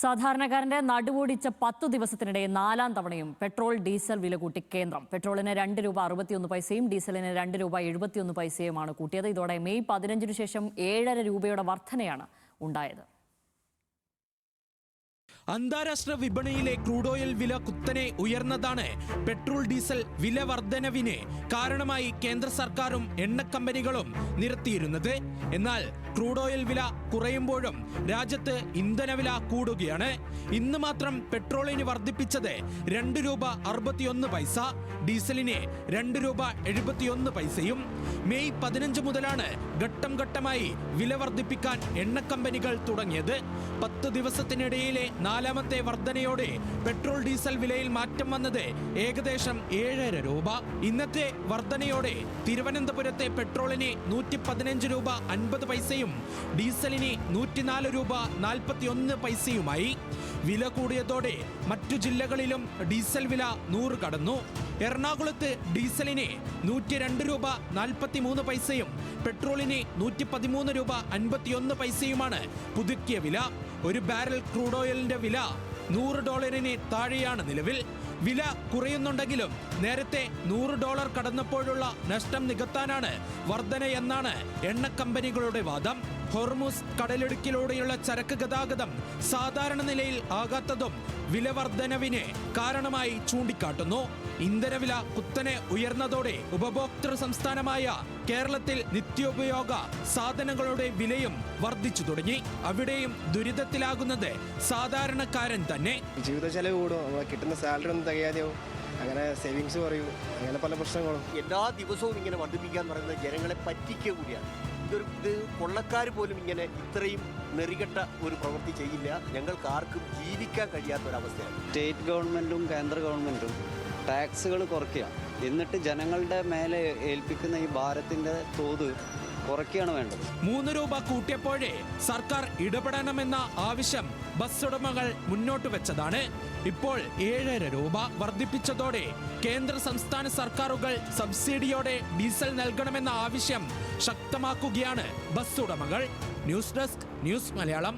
സാധാരണക്കാരന്റെ നടുവൊടിച്ച 10 ദിവസത്തിനിടെ 4ാം തവണയും petrol diesel വില കൂട്ടി കേന്ദ്രം. പെട്രോളിന് ₹2.61 ഡീസലിന് ₹2.71 കൂട്ടിയത്. ഇതോടെ മെയ് 15 ശേഷം 7.5 രൂപയുടെ വർധനയാണ് ഉണ്ടായത്. അന്താരാഷ്ട്ര വിപണിയിലെ ക്രൂഡ് ഓയിൽ വില കുത്തനെ ഉയർന്നതാണ് പെട്രോൾ ഡീസൽ വില വർധനവിന് കാരണമായി കേന്ദ്ര സർക്കാരും എണ്ണക്കമ്പനികളും നിരത്തിയിരുന്നത്. എന്നാൽ ക്രൂഡ് ഓയിൽ വില കുറയുമ്പോഴും രാജ്യത്ത് ഇന്ധനവില കൂടുകയാണ്. ഇന്ന് മാത്രം പെട്രോളിന് വർദ്ധിപ്പിച്ചത് ₹2.61, ഡീസലിന് ₹2.71. മെയ് 15 മുതലാണ് ഘട്ടം ഘട്ടമായി വില വർദ്ധിപ്പിക്കാൻ എണ്ണക്കമ്പനികൾ തുടങ്ങിയത്. 10 ദിവസത്തിനിടയിലെ 4ാമത്തെ വർധനയോടെ പെട്രോൾ ഡീസൽ വിലയിൽ മാറ്റം വന്നത് ഏകദേശം 7.5 രൂപ. ഇന്നത്തെ വർധനയോടെ തിരുവനന്തപുരത്തെ പെട്രോളിന് ₹115.50, ഡീസലിന് ₹104.41. വില കൂടിയതോടെ മറ്റു ജില്ലകളിലും ഡീസൽ വില 100 കടന്നു. എറണാകുളത്ത് ഡീസലിന് ₹102.43, പെട്രോളിന് ₹113.51 പുതുക്കിയ വില. ഒരു ബാരൽ ക്രൂഡ് ഓയിലിന്റെ വില $100 താഴെയാണ് നിലവിൽ. വില കുറയുന്നുണ്ടെങ്കിലും നേരത്തെ $100 കടന്നപ്പോഴുള്ള നഷ്ടം നികത്താനാണ് വർധനയെന്നാണ് എണ്ണക്കമ്പനികളുടെ വാദം. ഹോർമുസ് കടലിടുക്കിലൂടെയുള്ള ചരക്ക് ഗതാഗതം സാധാരണ നിലയിൽ ആകാത്തതും വില വർധനവിന് കാരണമായി ചൂണ്ടിക്കാട്ടുന്നു. ഇന്ധനവില കുത്തനെ ഉയർന്നതോടെ ഉപഭോക്തൃ സംസ്ഥാനമായ കേരളത്തിൽ നിത്യോപയോഗ സാധനങ്ങളുടെ വിലയും വർദ്ധിച്ചു തുടങ്ങി. അവിടെയും ദുരിതത്തിലാകുന്നത് സാധാരണക്കാരൻ തന്നെ. ജീവിത ചെലവ് കൂടും, കിട്ടുന്ന സാലറി ഒന്നും തികയാതെയാവും, അങ്ങനെ സേവിങ്സ് കുറയും, അങ്ങനെ പല പ്രശ്നങ്ങളും. എല്ലാ ദിവസവും ഇങ്ങനെ വർദ്ധിപ്പിക്കാൻ പറയുന്നത് ജനങ്ങളെ പറ്റിക്കുക കൂടിയാണ്. ഇത് കൊള്ളക്കാർ പോലും ഇങ്ങനെ ഇത്രയും നെറികെട്ട ഒരു പ്രവൃത്തി ചെയ്യില്ല. ഞങ്ങൾക്ക് ആർക്കും ജീവിക്കാൻ കഴിയാത്തൊരവസ്ഥയാണ്. സ്റ്റേറ്റ് ഗവൺമെൻറ്റും കേന്ദ്ര ഗവൺമെൻറ്റും ടാക്സുകൾ കുറയ്ക്കുക, എന്നിട്ട് ജനങ്ങളുടെ മേലെ ഏൽപ്പിക്കുന്ന ഈ ഭാരത്തിൻ്റെ തോത് കുറയ്ക്കുകയാണ് വേണ്ടത്. 3 രൂപ കൂട്ടിയപ്പോഴേ സർക്കാർ ഇടപെടണമെന്ന ആവശ്യം ബസ് ഉടമകൾ മുന്നോട്ട് വെച്ചതാണ്. ഇപ്പോൾ 7.5 രൂപ വർദ്ധിപ്പിച്ചതോടെ കേന്ദ്ര സംസ്ഥാന സർക്കാരുകൾ സബ്സിഡിയോടെ ഡീസൽ നൽകണമെന്ന ആവശ്യം ശക്തമാക്കുകയാണ് ബസ് ഉടമകൾ. News desk, news Malayalam.